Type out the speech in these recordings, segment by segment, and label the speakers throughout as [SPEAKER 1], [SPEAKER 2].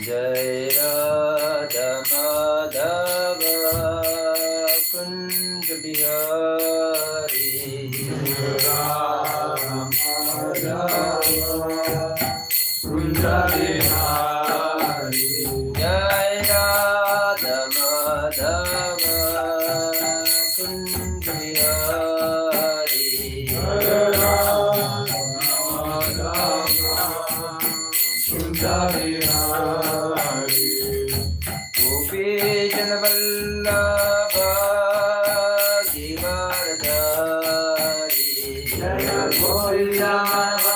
[SPEAKER 1] जय राधा माधव कुंज बिहारी राधा माधव कुंज बिहारी जय राधा माधव कुंज बिहारी गोपी जन वल्लभ गिरधारी जय गोपी जन वल्लभ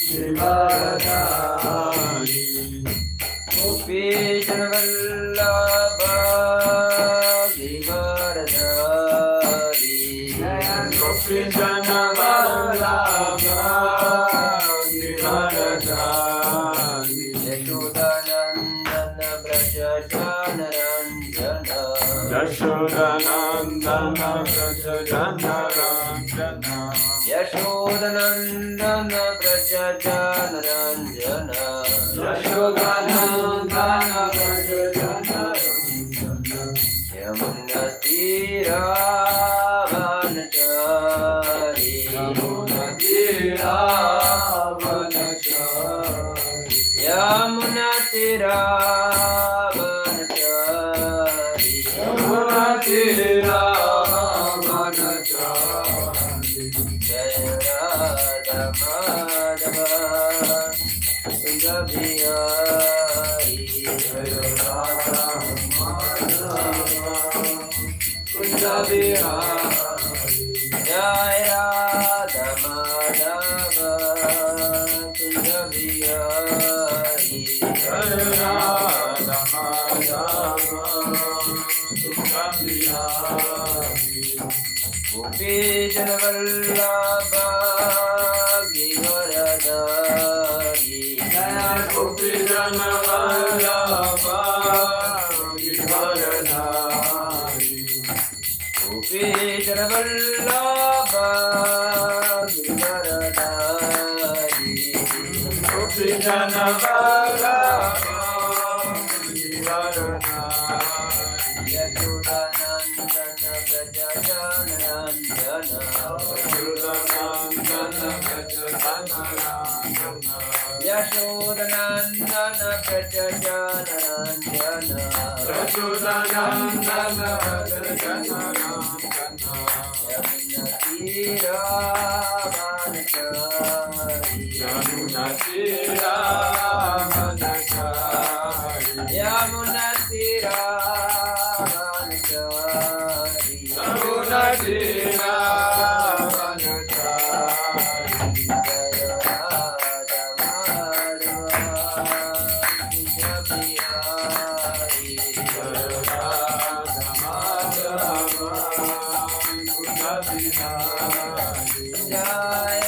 [SPEAKER 1] गिरधारी गोपी जन वल्लभ गिरधारी जय गोपी जन वल्लभ यशोदानंदन ब्रज जनरंजन यशोदानंदन ब्रज जनरंजन यशोदानंदन ब्रज जनरंजन यशोदानंदन ब्रज जनरंजन यमुना तीरावनचारी यमुना तीरावनचारी यमुना तीरावनचारी यमुना तीरावनचारी जय राधा माधव कुंज बिहारी जय राधा माधव कुंज बिहारी जय राधा माधव कुंज बिहारी जय राधा माधव कुंज बिहारी गोपी जन वल्लभ गिरधारी जय गोपी जन वल्लभ गिरधारी गोपी जन वल्लभ गिरधारी गोपी जन वल्लभ गिरधारी यशोदानंदन ब्रज जनरंजन यशोदानंदन ब्रज जनरंजन यशोदानंदन ब्रज जनरंजन यमुना तीरावनचारी यमुना तीरावनचारी यमुना तीरावनचारी यमुना तीरावनचारी जय राधा माधव कुंज बिहारी जय राधा माधव कुंज बिहारी जय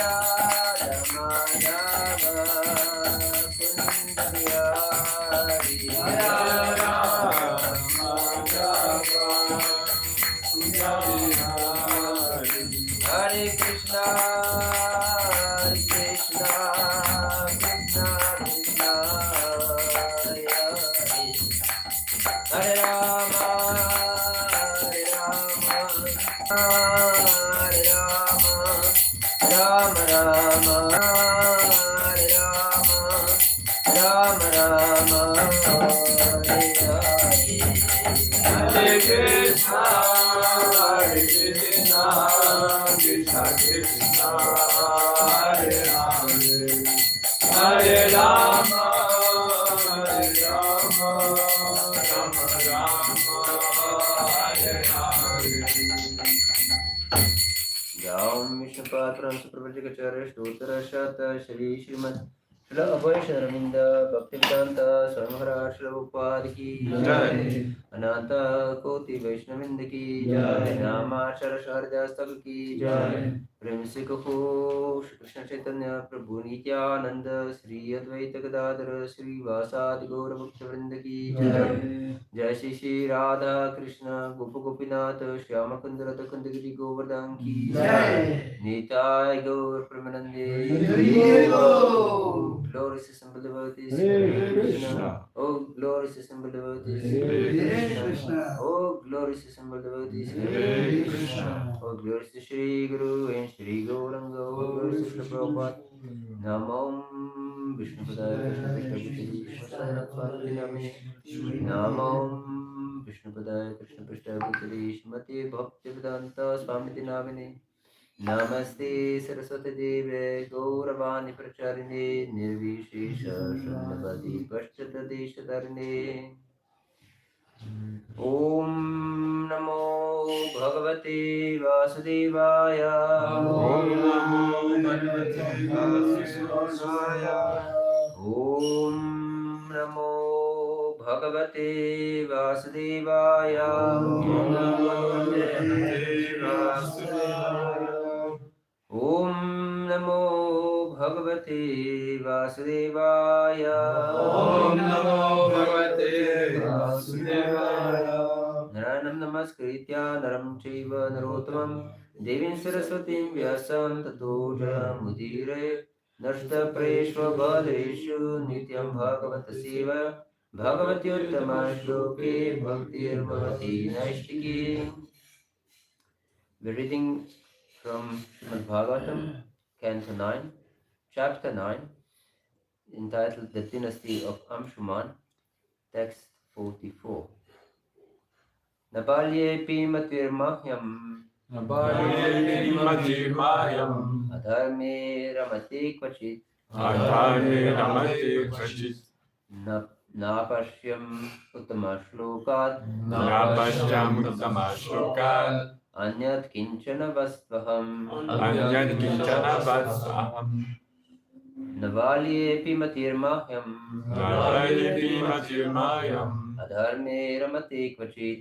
[SPEAKER 1] राधा माधव कुंज बिहारी जय राधा माधव कुंज बिहारी हरे कृष्णा कृष्णा कृष्णा कृष्णा हरे हरे हरे राम हरे राम हरे राम राम राम हरे Ram Ram Ram Hare Hare Hare Krishna Krishna Krishna Hare Hare Hare Ram Ram Ram Hare Hare Jam Vishnupadram Suprabhajikacharya Stotra Shata Shri Srimad Shri Abhay Sharaminda Bhaktivedanta Swamhara Shri Prabhupada Ki Jai Ananta Koti Vaishnavinda Ki Jai Nama Shara Shardastak Ki Jai प्रेम से कहो श्री कृष्ण चैतन्य प्रभु नित्यानंद श्री अद्वैत गदाधर श्रीवासादि गौर भक्त वृंद की जय। जय श्री श्री राधा कृष्ण गोप गोपीनाथ श्याम कुंद राधा कुंद गिरि गोवर्धन की जय। निताय गौर प्रेमानंदे glorious assembled devotees, Hare Krishna. Oh glorious assembled devotees, Hare Krishna. Oh glorious assembled devotees, Hare Krishna. Oh glorious to Shri Guru and Shri Gauranga. Oh glorious to Shri Prabhupada. Namo Vishnupadaya Krishna Krishna Bhutali Shri Swami Namine. Namo Vishnupadaya Krishna Krishna Bhutali Shrimati Bhaktivedanta Swami Namine. नमस्ते सरस्वती देवे गौरवाणी प्रचारिणे निर्विशेष शून्यवादी पश्चादेशधरिणे। ओम नमो भगवते वासुदेवाय। ओम नमो भगवते वासुदेवाय। ओम नमो भगवते वासुदेवाय। ओम नमो भगवते वासुदेवाय। ओम नमो भगवते वासुदेवाय। ओम नमो भगवते वासुदेवाय। नरानं नमस्कृत्य नरं चैव नरोत्तमं देवीं सरस्वतीं व्यासं ततो जयमुदीरये। नष्टप्रेष्वबलेषु नित्यं भागवत सेवा भगवत्युत्तमा श्लोके भक्तिर्भवति नैष्टिकी। We're reading from Bhagavatam, Canto 9, Chapter 9, entitled The Dynasty of Amshuman, Text 44. Nabalyepi matirmahyam adharme ramate kvachit napashyam uttama shlokat Anyat kinchana vastvaham Navalyepi matirmahyam Adharme ramate kvachit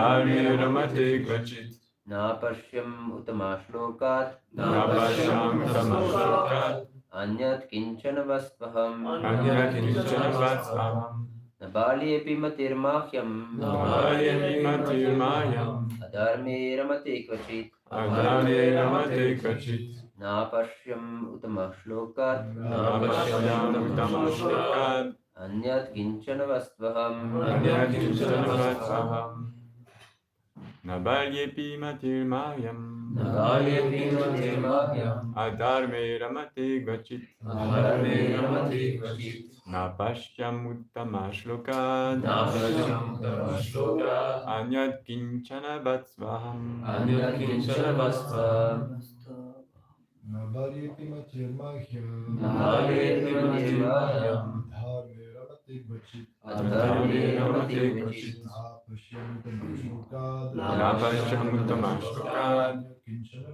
[SPEAKER 1] Napashyam uttama shlokat Anyat kinchana vastvaham Nabalyepi matirmahyam Adharme ramate kvachit Napashyam uttama shlokat Anyat kinchana vastvaham
[SPEAKER 2] Nabalyepi matirmayam Adharme ramate gachit Napashyam uttama shlokat Anyat kinchana vatsvaham
[SPEAKER 3] Nabalyepi matirmahyam Adharme ramate gachit Napashyam uttama shlokat Kinchana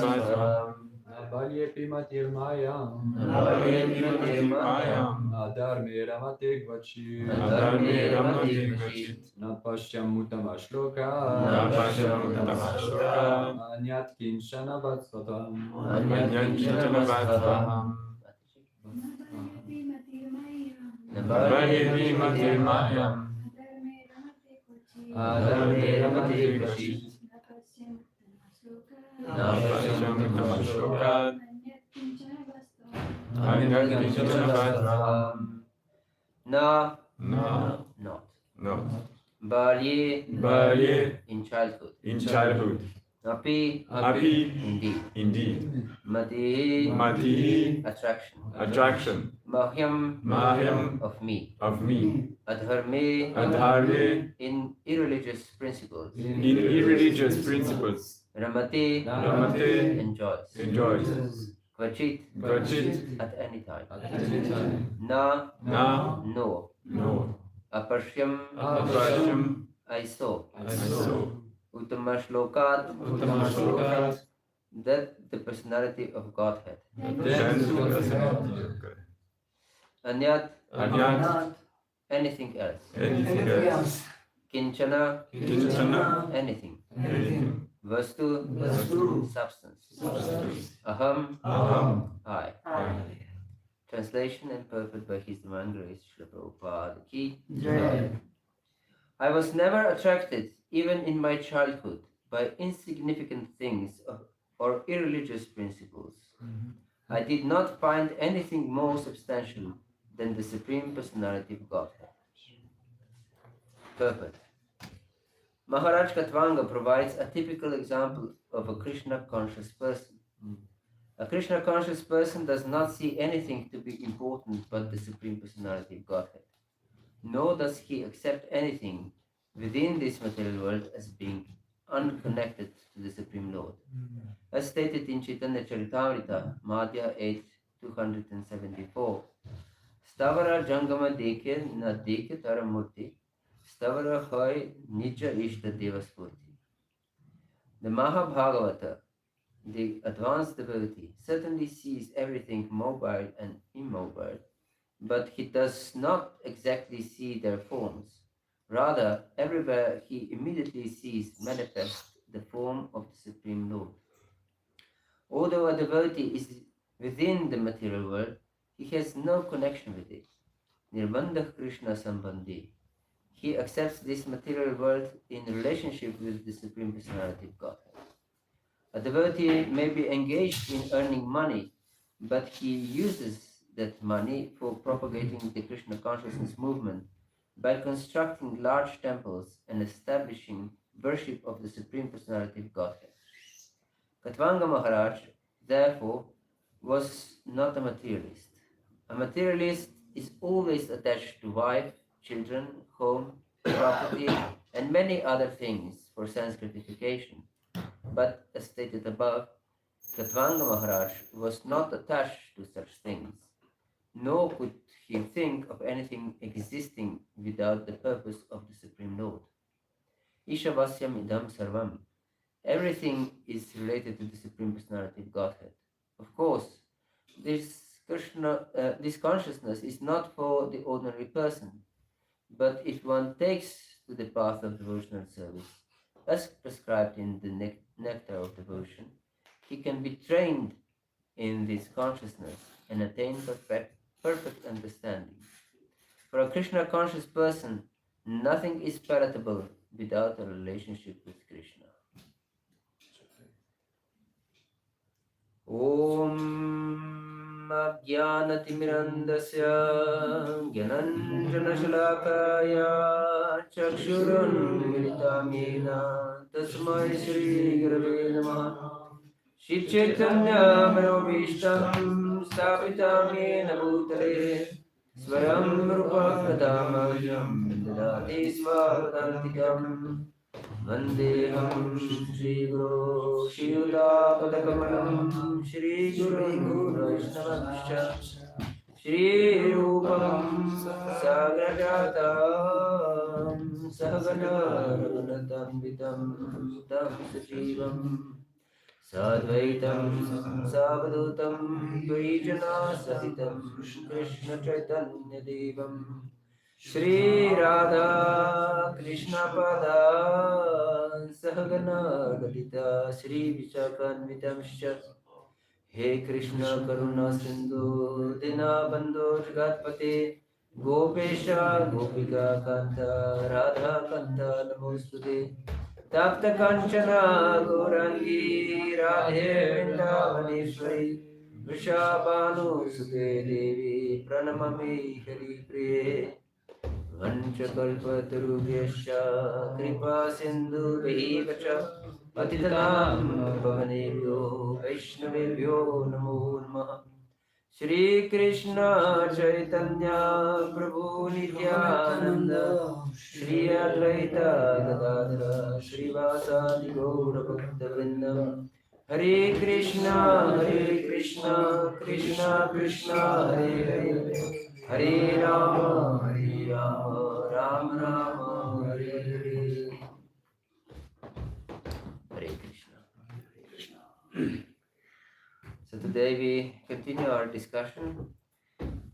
[SPEAKER 3] vasvaham
[SPEAKER 4] Nabalyepi matirmayam Adharme ramate gachit Napashyam uttama shlokat Anyat kinchana vatsvaham
[SPEAKER 2] Nabalyepi matirmayam
[SPEAKER 1] Adharme ramate kvachit
[SPEAKER 2] Napashyam uttama shlokat
[SPEAKER 1] Anyat kinchana vastvaham Na not
[SPEAKER 2] Not
[SPEAKER 1] Balye in childhood
[SPEAKER 2] in childhood
[SPEAKER 1] Api
[SPEAKER 2] indeed
[SPEAKER 1] Mati attraction
[SPEAKER 2] Mahyam
[SPEAKER 1] of me
[SPEAKER 2] Adharme
[SPEAKER 1] in irreligious principles
[SPEAKER 2] in irreligious principles
[SPEAKER 1] Ramate enjoys Kvachit at any time Na no Aparshyam I saw Uttama shlokat that the personality of Godhead Anyat anything else Kinchana anything Vastu, substance. Aham, I. Translation and purport by His Divine Grace, Srila Prabhupada Ki Jai. I was never attracted, even in my childhood, by insignificant things or irreligious principles. I did not find anything more substantial than the Supreme Personality of Godhead. Purport. Maharaj Katvanga provides a typical example of a Krishna-conscious person. A Krishna-conscious person does not see anything to be important but the Supreme Personality of Godhead. Nor does he accept anything within this material world as being unconnected to the Supreme Lord. As stated in Chaitanya Charitamrita, Madhya 8, 274, Stavara Jangama Dekhe na Dekhe Taramurti, Stavara Hoy Nija Ishta Devaspurti. The Mahabhagavata, the advanced devotee, certainly sees everything mobile and immobile, but he does not exactly see their forms. Rather, everywhere he immediately sees manifest the form of the Supreme Lord. Although a devotee is within the material world, he has no connection with it. Nirbandha Krishna Sambandhi. He accepts this material world in relationship with the Supreme Personality of Godhead. A devotee may be engaged in earning money, but he uses that money for propagating the Krishna consciousness movement by constructing large temples and establishing worship of the Supreme Personality of Godhead. Katvanga Maharaj, therefore, was not a materialist. A materialist is always attached to wife, children, home, property, and many other things for sense gratification. But, as stated above, Katvanga Maharaj was not attached to such things, nor could he think of anything existing without the purpose of the Supreme Lord. Ishavasyam idam sarvam. Everything is related to the Supreme Personality of Godhead. Of course, this consciousness is not for the ordinary person, but if one takes to the path of devotional service, as prescribed in the nectar of devotion, he can be trained in this consciousness and attain perfect understanding. For a Krishna conscious person, nothing is palatable without a relationship with Krishna. Om Jnanatimirandasya Jnananjanashalakaya Chakshurun Militamena Tasmai Shri Gurave Namaha Shri Chaitanya Manobishtam Stapitam Yena Bhutale Swayam Rupa Kadamajam Dadati Svavadantikam Vandeham Shri Guru Shri Udapatakamanam Shri Guru Vaishnavascha Shri Rupam Sagrajatam Sahagana Raghunatam Vitam Tam Sajivam Sadvaitam Savadutam Dvaijana Sahitam Krishna Chaitanya Devam Shri Radha Krishna Pada Sahagana Gadita Shri Vichakanvitamscha He Krishna Karuna Sindhu Dinabandhu Jagatpate Gopesha Gopika Kanta Radha Kanta Namostute Tapta Kanchana Gaurangi Radhe Vrindavaneshwari Vrishabhanu Sute Devi Pranamami Hari Priye Vanchakalpatarubhyascha Kripa Sindhu Vehivacha Patitanam Pavanebhyo Vaishnavebhyo Namo Namaha Shri Krishna Chaitanya Prabhu Nityananda Shri Advaita Gadadhara Shri Vasadi Gaura Bhakta Vrindam Hare Krishna Krishna Krishna Hare Hare Hare Rama Rama Rama Hare Hare Hare Krishna. So today we continue our discussion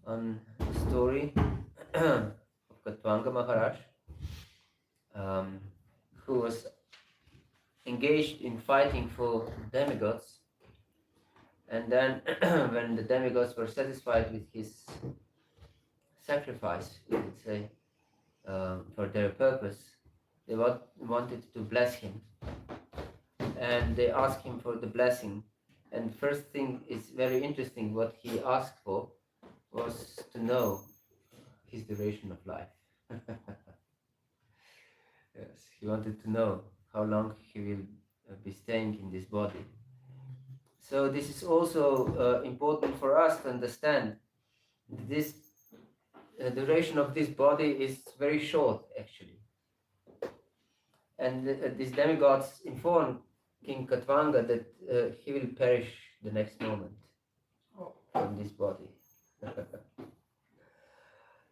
[SPEAKER 1] on the story of Katvanga Maharaj, who was engaged in fighting for demigods, and then when the demigods were satisfied with his sacrifice, we could say, for their purpose, they wanted to bless him, and they asked him for the blessing. And first thing is very interesting, what he asked for was to know his duration of life. Yes, he wanted to know how long he will be staying in this body. So this is also important for us to understand. This duration of this body is very short, actually. And these demigods inform King Katvanga that he will perish the next moment from this body.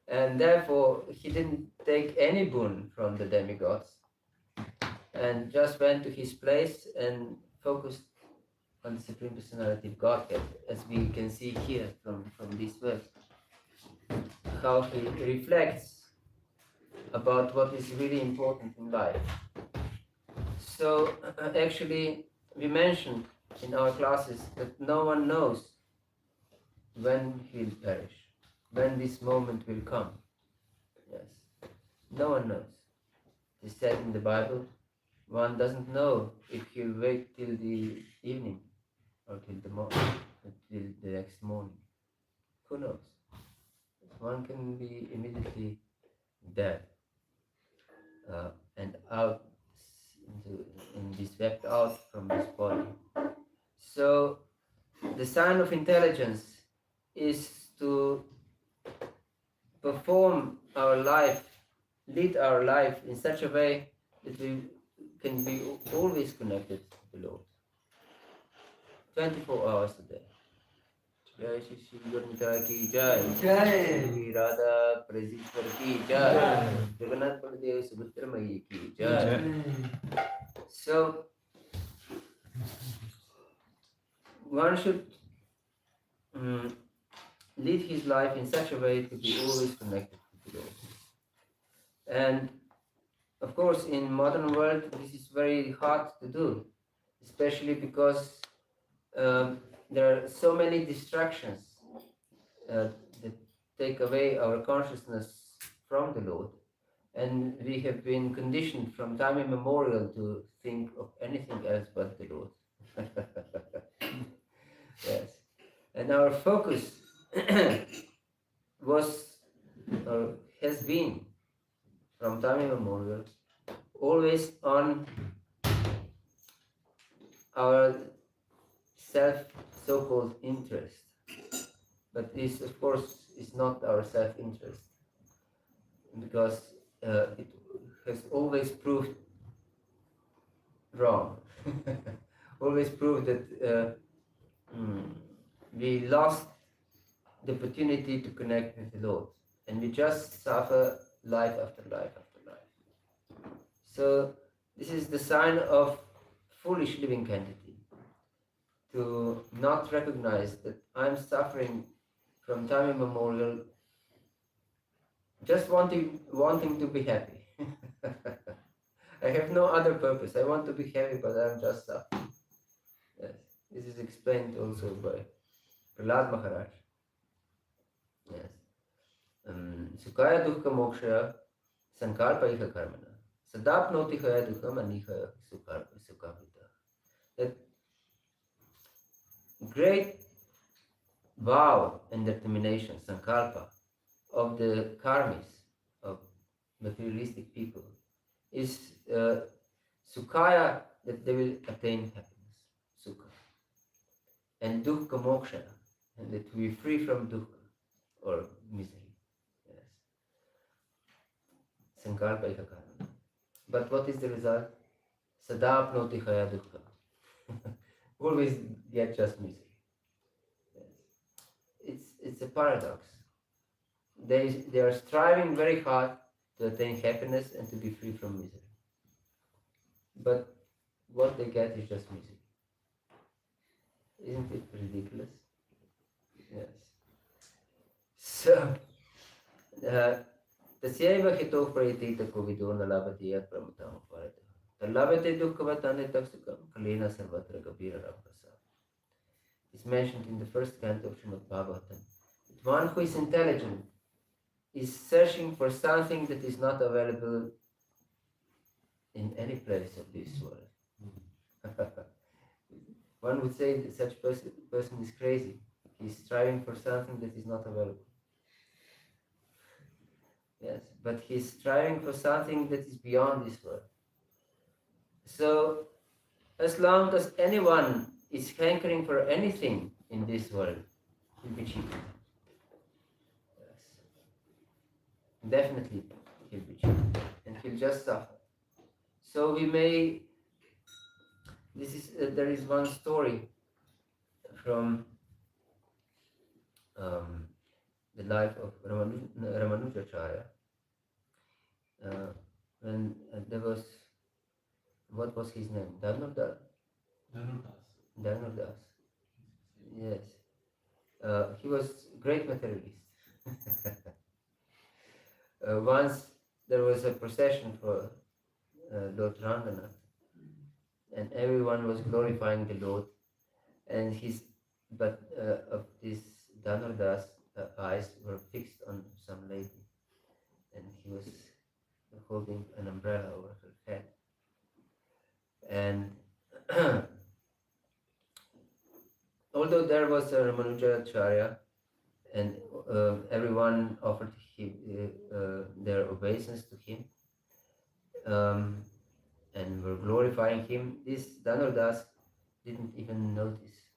[SPEAKER 1] And therefore, he didn't take any boon from the demigods and just went to his place and focused on the Supreme Personality of Godhead, as we can see here from this verse, how he reflects about what is really important in life. So actually, we mentioned in our classes that no one knows when he will perish, when this moment will come. Yes, no one knows. It is said in the Bible, one doesn't know if he'll wait till the evening or till the next morning. Who knows? One can be immediately dead and out and be swept out from this body. So the sign of intelligence is to perform our life, lead our life in such a way that we can be always connected to the Lord, 24 hours a day. Jai Shri Shri Gurmita ki Jai, Shri Radha Prasishwar ki Jai, Jagannath Baladev Subhadra Mayi ki Jai. So one should lead his life in such a way to be always connected to the Lord. And of course, in modern world, this is very hard to do, especially because there are so many distractions that take away our consciousness from the Lord, and we have been conditioned from time immemorial to think of anything else but the Lord. Yes, and our focus was or has been from time immemorial always on our so-called interest, but this of course is not our self-interest, because it has always proved wrong. Always proved that we lost the opportunity to connect with the Lord, and we just suffer life after life after life. So this is the sign of foolish living entity, to not recognize that I'm suffering from time immemorial, just wanting to be happy. I have no other purpose. I want to be happy, but I'm just suffering. Yes, this is explained also by Prahlad Maharaj. Yes. Sukhaya dukkha moksha sankalpa iha karmana sadapnoti khaya dukkha manikhaya sukhavita. That great vow and determination, sankalpa, of the karmis, of materialistic people, is sukhaya, that they will attain happiness, sukha, and dukkha moksha, and that we be free from dukkha or misery. Yes. Sankalpa iha karmana. But what is the result? Sadapnoti khaya dukkha. Always get just misery. Yes. It's a paradox. They are striving very hard to attain happiness and to be free from misery. But what they get is just misery. Isn't it ridiculous? Yes. So, tasyaiva hito pratita kovido nalabati yat pramutam aparata. Lavate dukkhavatane taksukam kalena sarvatra gabira rampasa. It's mentioned in the first canto of Srimad Bhagavatam. One who is intelligent is searching for something that is not available in any place of this world. One would say that such person is crazy. He's striving for something that is not available. Yes, but he's striving for something that is beyond this world. So, as long as anyone is hankering for anything in this world, he'll be cheated. Yes. Definitely, he'll be cheated. And he'll just suffer. So we may, there is one story from the life of Ramanujacharya. When there was, what was his name? Dharma. Yes. He was a great materialist. Once there was a procession for Lord Ranganath, and everyone was glorifying the Lord, and of this Dhanurdas eyes were fixed on some lady, and he was holding an umbrella over her head. And although there was a Ramanujacharya, and everyone offered him, their obeisance to him, and were glorifying him, this Dhanurdas didn't even notice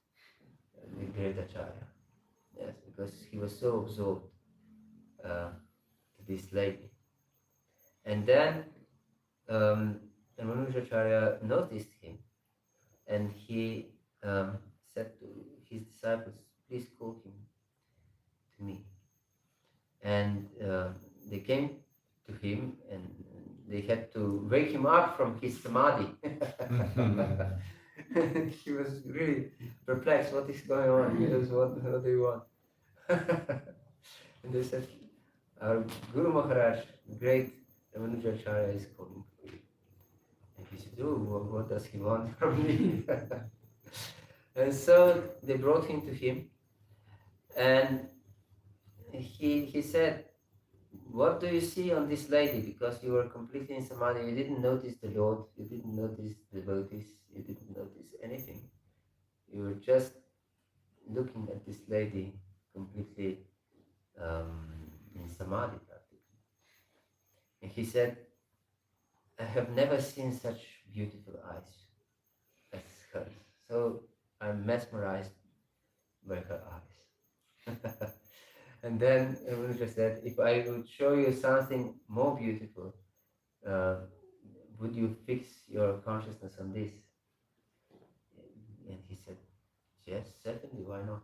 [SPEAKER 1] the great Acharya. Yes, because he was so absorbed to this lady. And then Ramanujacharya noticed him, and he said to his disciples, "Please call him to me." And they came to him, and they had to wake him up from his samadhi. He was really perplexed. What is going on? He was, what do you want? And they said, "Our Guru Maharaj, great Ramanujacharya, is calling for you." And he said, "Oh, what does he want from me?" And so they brought him to him, and he said, "What do you see on this lady? Because you were completely in samadhi, you didn't notice the Lord, you didn't notice the devotees, you didn't notice anything. You were just looking at this lady completely in samadhi practically." And he said, "I have never seen such beautiful eyes as hers. So I'm mesmerized by her eyes." And then Ramanujacharya said, "If I would show you something more beautiful, would you fix your consciousness on this?" And he said, "Yes, certainly, why not?"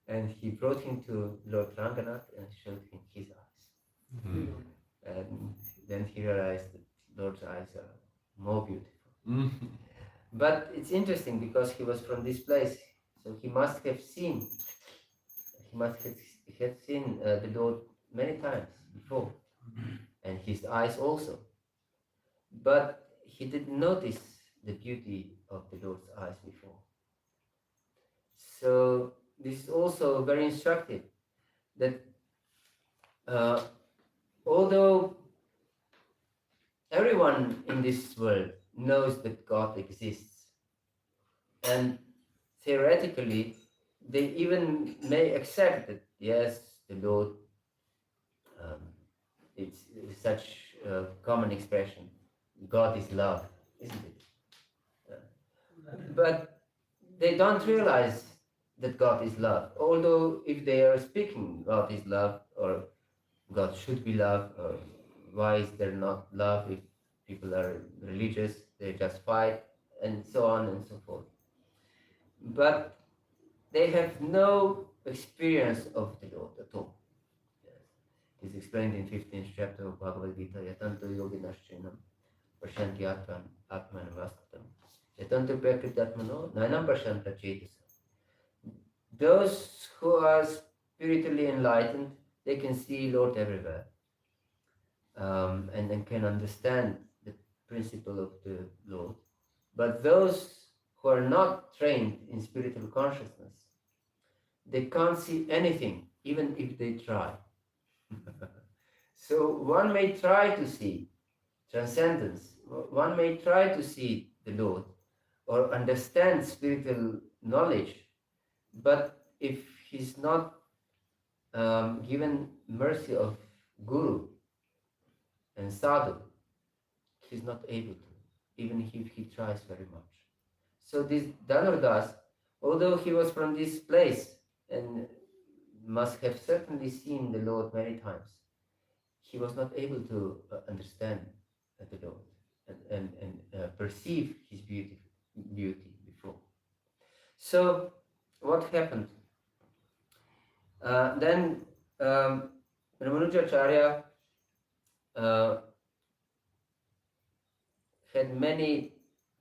[SPEAKER 1] And he brought him to Lord Ranganath and showed him his eyes. And then he realized that Lord's eyes are more beautiful. But it's interesting because he was from this place, so he must have seen the Lord many times before, and his eyes also. But he didn't notice the beauty of the Lord's eyes before. So this is also very instructive, that although everyone in this world knows that God exists, and theoretically they even may accept that, yes, the Lord, it's such a common expression, God is love, isn't it? But they don't realize that God is love. Although if they are speaking God is love, or God should be love, or why is there not love if people are religious, they just fight, and so on and so forth. But they have no experience of the Lord at all. Yes. It's explained in 15th chapter of Bhagavad Gita, yatanto yoginashchinam prashanti atman vastatam yatanto prakritatmano nainam prashanta chetasa. Those who are spiritually enlightened, they can see Lord everywhere, and can understand that principle of the Lord. But those who are not trained in spiritual consciousness, they can't see anything, even if they try. So one may try to see transcendence, one may try to see the Lord or understand spiritual knowledge, but if he's not given mercy of Guru and Sadhu, he's not able to, even if he tries very much. So this Dhanurdas, although he was from this place and must have certainly seen the Lord many times, he was not able to understand the Lord and perceive his beauty before. So what happened? Then Ramanujacharya had many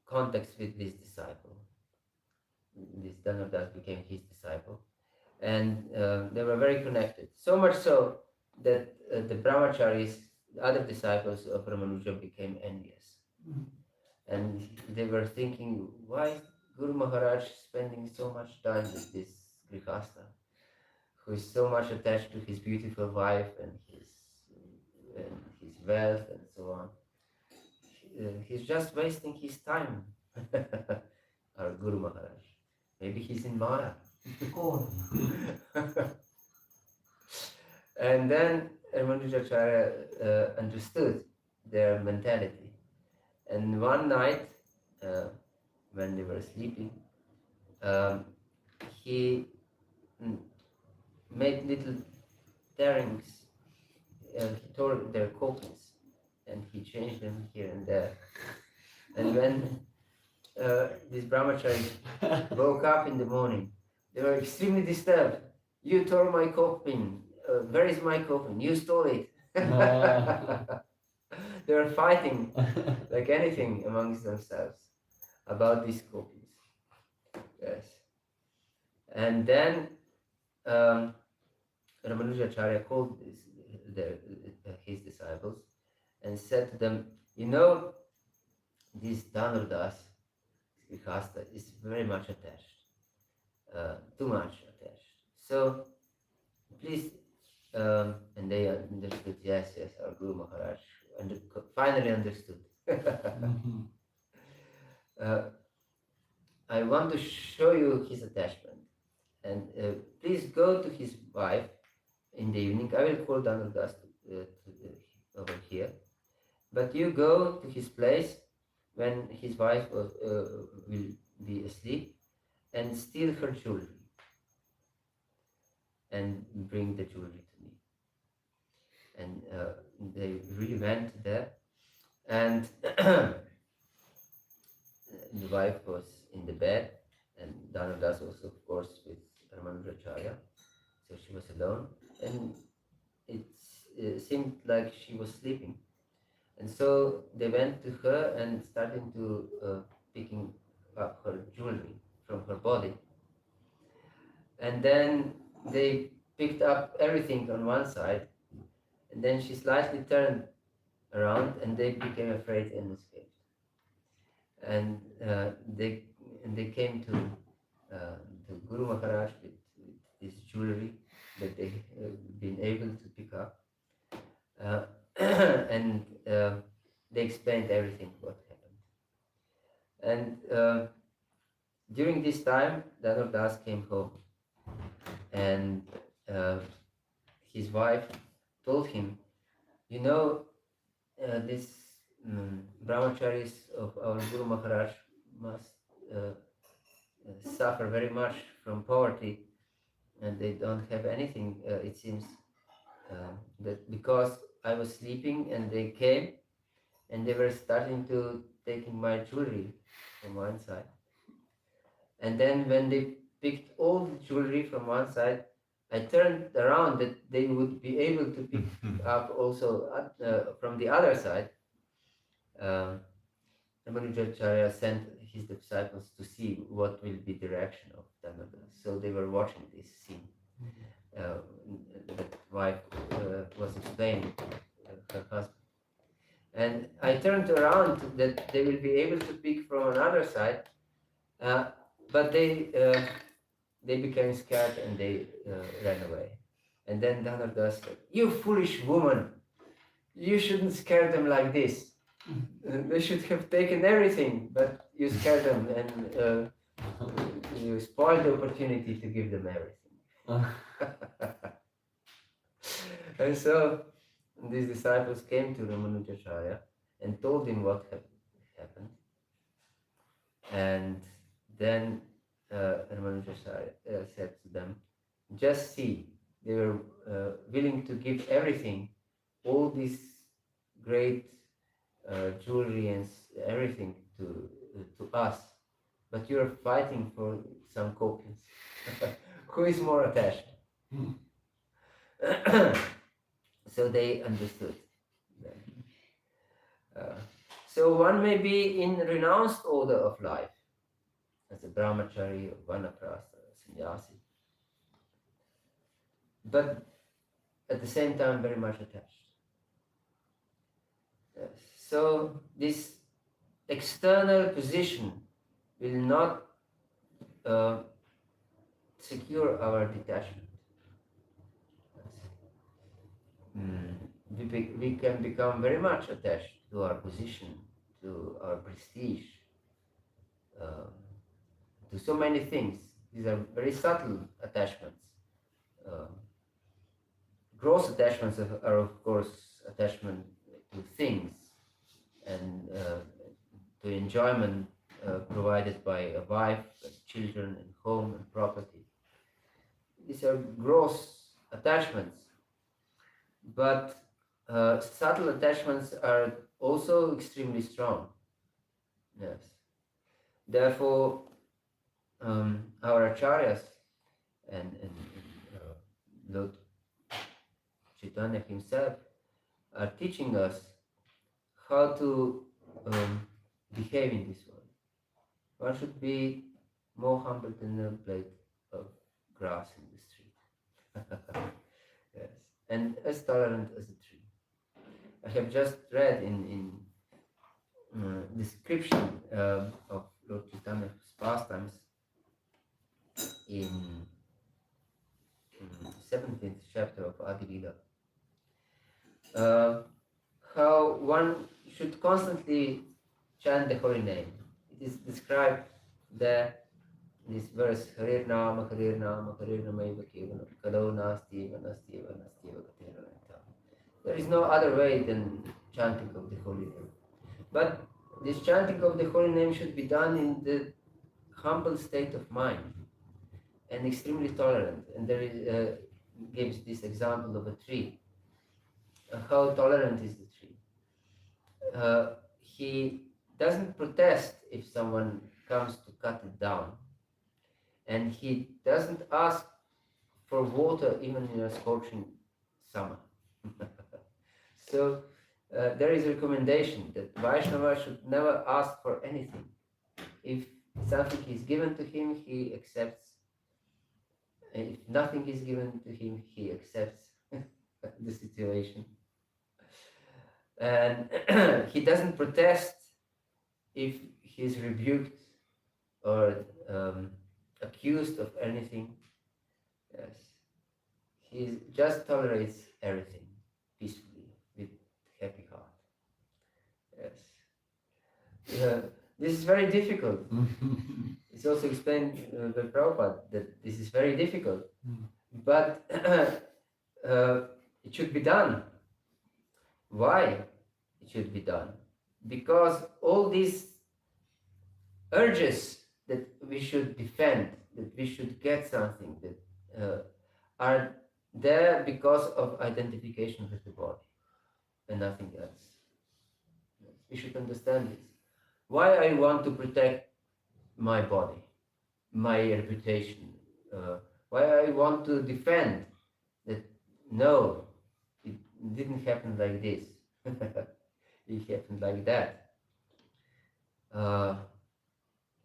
[SPEAKER 1] contacts with this disciple. This Dhanurdas became his disciple, and they were very connected. So much so that the brahmacharis, the other disciples of Ramanuja, became envious. And they were thinking, why is Guru Maharaj spending so much time with this grihastha, who is so much attached to his beautiful wife and his wealth and so on. He's just wasting his time. Our Guru Maharaj. Maybe he's in Mara. And then Ramanujacharya understood their mentality. And one night, when they were sleeping, he made little tearings. He tore their copings and he changed them here and there. And when these brahmacharis woke up in the morning, they were extremely disturbed. You tore my coping. Where is my coping? You stole it. They were fighting like anything amongst themselves about these copings. Yes. And then Ramanujacharya called his disciples and said to them, you know, this Dhanurdas, Grihastha, is very much attached, too much attached. So please, and they understood, yes, our Guru Maharaj finally understood. I want to show you his attachment, and please go to his wife in the evening. I will call Dhanurdas over here, but you go to his place when his wife will be asleep and steal her jewelry and bring the jewelry to me. And they really went there, and the wife was in the bed, and Dhanurdas also, of course, with Ramanujacharya. So she was alone, and it seemed like she was sleeping. And so they went to her and started to picking up her jewelry from her body. And then they picked up everything on one side, and then she slightly turned around, and they became afraid and escaped. And they came to Guru Maharaj with this jewelry that they been able to pick up, and they explained everything what happened. And during this time, Dhanurdas came home, and his wife told him, you know, this brahmacharis of our Guru Maharaj must suffer very much from poverty, and they don't have anything, it seems, that because I was sleeping and they came and they were starting to taking my jewelry from one side. And then when they picked all the jewelry from one side, I turned around that they would be able to pick up also from the other side. Ramanujacharya sent his disciples to see what will be the reaction of Dhanurdas. So they were watching this scene. The wife was explaining her husband. And I turned around that they will be able to pick from another side, but they became scared and they ran away. And then the other girl said, "You foolish woman, you shouldn't scare them like this. They should have taken everything, but you scared them and you spoiled the opportunity to give them everything." And so these disciples came to Ramanujacharya and told him what happened. And then Ramanujacharya said to them, "Just see, they were willing to give everything, all this great jewelry and everything to us, but you are fighting for some copies. Who is more attached?" So they understood. So one may be in renounced order of life, as a brahmachari, or vanaprastha, or sannyasi, but at the same time very much attached. So this external position will not secure our detachment. We can become very much attached to our position, to our prestige, to so many things. These are very subtle attachments. Gross attachments are of course attachment to things and to enjoyment provided by a wife, and children, and home and property. These are gross attachments, but subtle attachments are also extremely strong. Yes. Therefore, our acharyas and Lord Chaitanya himself are teaching us how to behave in this world. One should be more humble than a blade of grass in the street. Yes, and as tolerant as a tree. I have just read in description of Lord Chaitanya's pastimes in 17th chapter of Adi Lila, how one should constantly chant the holy name. It is described there in this verse, Harir Nama, Harir Nama, Harir Namaiva Kevalam, Kalo Nasti, Nasti, Nasti, Gatera. There is no other way than chanting of the holy name. But this chanting of the holy name should be done in the humble state of mind and extremely tolerant. And there is gives this example of a tree. How tolerant is the tree? He doesn't protest if someone comes to cut it down, and he doesn't ask for water even in a scorching summer. So there is a recommendation that Vaishnava should never ask for anything. If something is given to him, he accepts. If nothing is given to him, he accepts the situation. And he doesn't protest if he is rebuked or accused of anything. Yes, he just tolerates everything peacefully with happy heart. Yes, this is very difficult. It's also explained by Prabhupada that this is very difficult, but it should be done. Why it should be done? Because all these urges that we should defend, that we should get something, that are there because of identification with the body and nothing else. We should understand this. Why I want to protect my body, my reputation, why I want to defend that no, it didn't happen like this, it happened like that.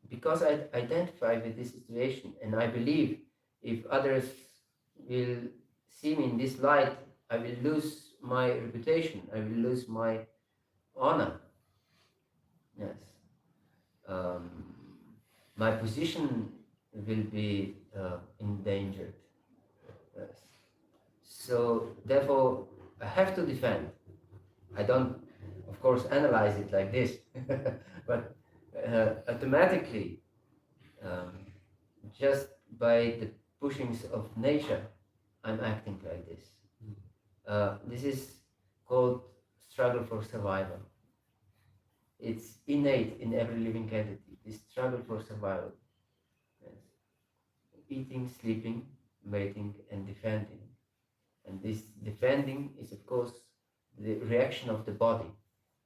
[SPEAKER 1] Because I identify with this situation, and I believe if others will see me in this light, I will lose my reputation, I will lose my honor. Yes. My position will be endangered. Yes. So therefore, I have to defend. I don't, of course, analyze it like this, but automatically, just by the pushings of nature, I'm acting like this. This is called struggle for survival. It's innate in every living entity, this struggle for survival. Yes. Eating, sleeping, mating, and defending. And this defending is, of course, the reaction of the body.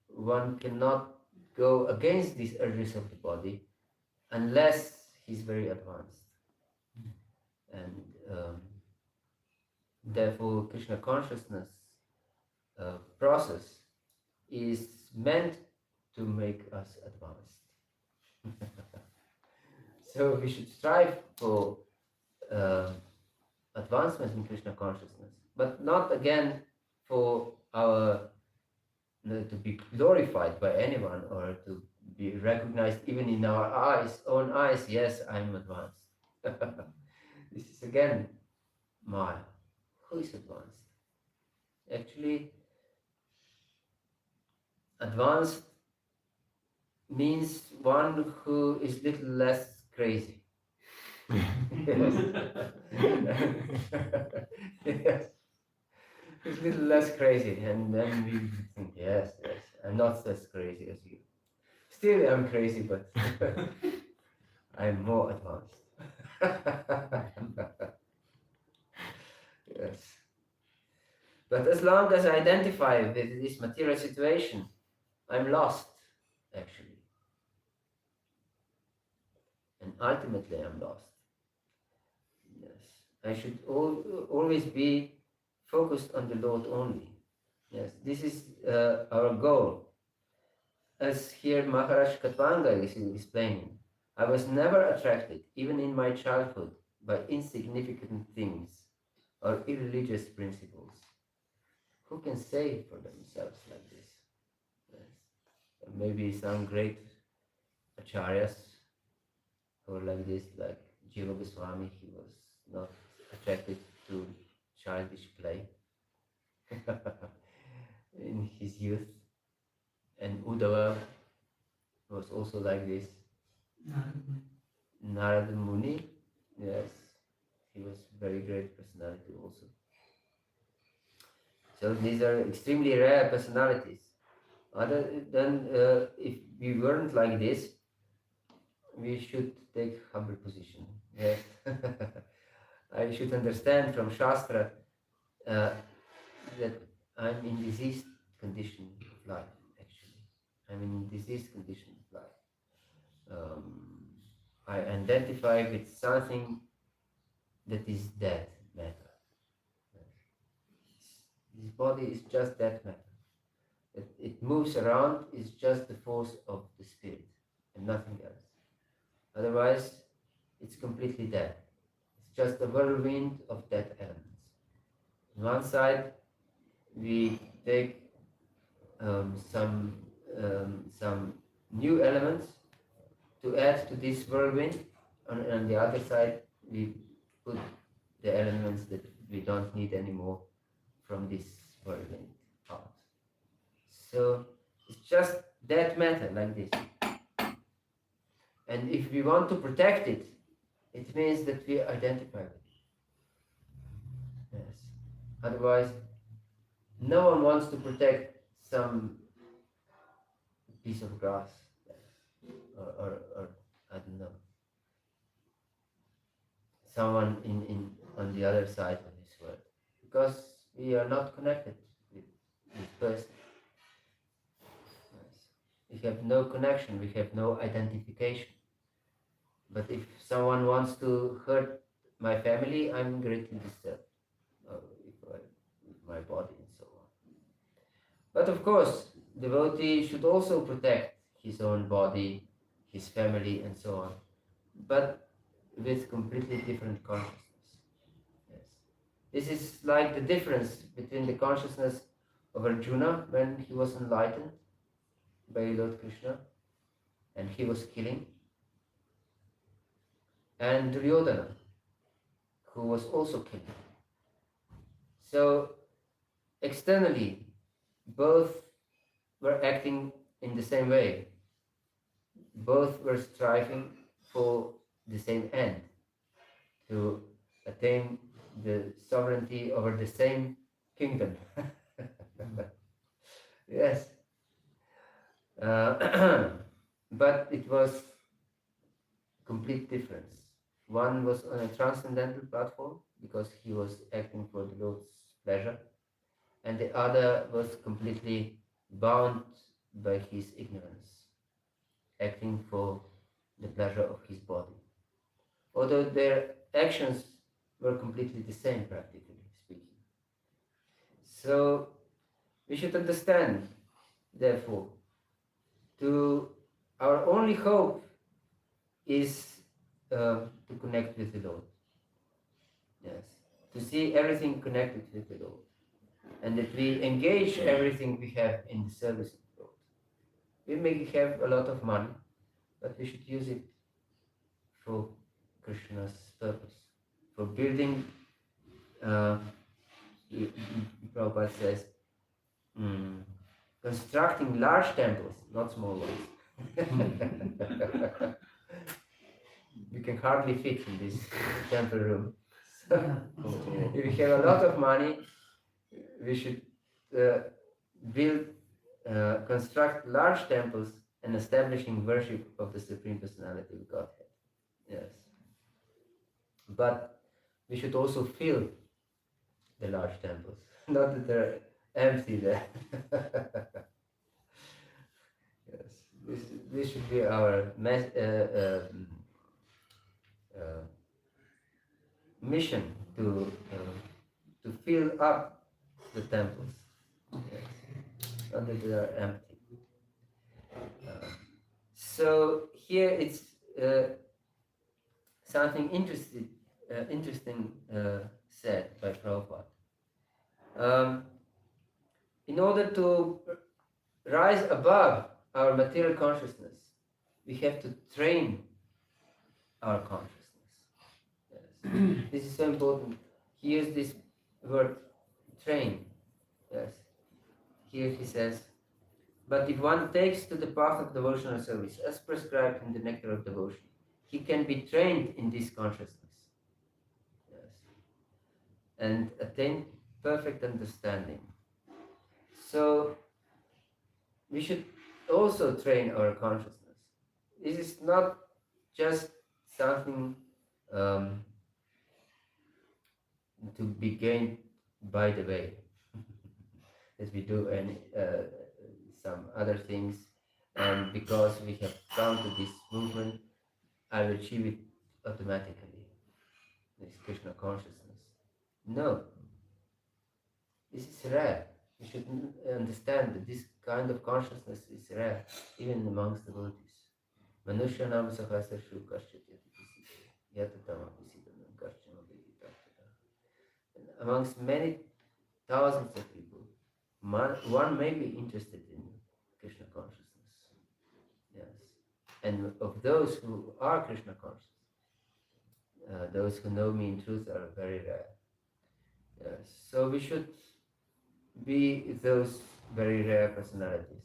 [SPEAKER 1] One cannot go against these urges of the body unless he's very advanced. And therefore, Krishna consciousness process is meant to make us advanced. So we should strive for advancement in Krishna consciousness, but not again for our to be glorified by anyone or to be recognized even in our own eyes. Yes, I'm advanced. This is again Maya. Who is advanced? Actually, advanced means one who is little less crazy. Yes. Yes. It's a little less crazy, and then we think, yes, I'm not as crazy as you. Still, I'm crazy, but I'm more advanced. Yes. But as long as I identify with this material situation, I'm lost, actually. And ultimately, I'm lost. Yes. I should always be focused on the Lord only. Yes, this is our goal. As here Maharaj Katvanga is explaining, I was never attracted, even in my childhood, by insignificant things or irreligious principles. Who can say for themselves like this? Yes. Maybe some great acharyas who are like this, like Jiva Goswami, he was not attracted to childish play in his youth. And Uddhava was also like this. Narada Muni, yes, he was very great personality also. So these are extremely rare personalities. Other than if we weren't like this, we should take humble position. Yes, I should understand from Shastra that I'm in diseased condition of life. Actually, I'm in diseased condition of life. I identify with something that is dead matter. This body is just dead matter. It moves around, it's just the force of the spirit and nothing else. Otherwise, it's completely dead. It's just a whirlwind of dead elements. On one side, we take some new elements to add to this whirlwind. On the other side, we put the elements that we don't need anymore from this whirlwind out. So it's just that matter like this. And if we want to protect it, it means that we identify with it. Yes. Otherwise, no one wants to protect some piece of grass or I don't know, someone in on the other side of this world, because we are not connected with this person. Yes. We have no connection, we have no identification. But if someone wants to hurt my family, I'm greatly disturbed with my body and so on. But of course, devotee should also protect his own body, his family, and so on, but with completely different consciousness. Yes. This is like the difference between the consciousness of Arjuna when he was enlightened by Lord Krishna, and he was killing, and Duryodhana, who was also killing. So externally, both were acting in the same way. Both were striving for the same end, to attain the sovereignty over the same kingdom. Yes. But it was complete difference. One was on a transcendental platform because he was acting for the Lord's pleasure, and the other was completely bound by his ignorance, acting for the pleasure of his body. Although their actions were completely the same, practically speaking. So we should understand, therefore, our only hope is to connect with the Lord. Yes, to see everything connected with the Lord, and that we engage everything we have in the service of the Lord. We may have a lot of money, but we should use it for Krishna's purpose, for building. Prabhupada says, constructing large temples, not small ones. You can hardly fit in this temple room. So, if we have a lot of money, we should construct large temples and establishing worship of the Supreme Personality of Godhead. Yes. But we should also fill the large temples, not that they're empty there. Yes, this should be our mission to fill up the temples, yes, not that they are empty. So here it's something interesting said by Prabhupada. In order to rise above our material consciousness, we have to train our consciousness. Yes. This is so important. He used this word train. Yes. Here he says, but if one takes to the path of devotional service as prescribed in the nectar of devotion, he can be trained in this consciousness. Yes. And attain perfect understanding. So we should also train our consciousness. This is not just something to be gained by the way, as we do some other things, and because we have come to this movement, I will achieve it automatically. This Krishna consciousness. No, this is rare. You should understand that this kind of consciousness is rare, even amongst devotees. Manusha nam sahasra shu amongst many thousands of people, one may be interested in Krishna consciousness. Yes. And of those who are Krishna conscious, those who know me in truth are very rare. Yes. So we should be those very rare personalities.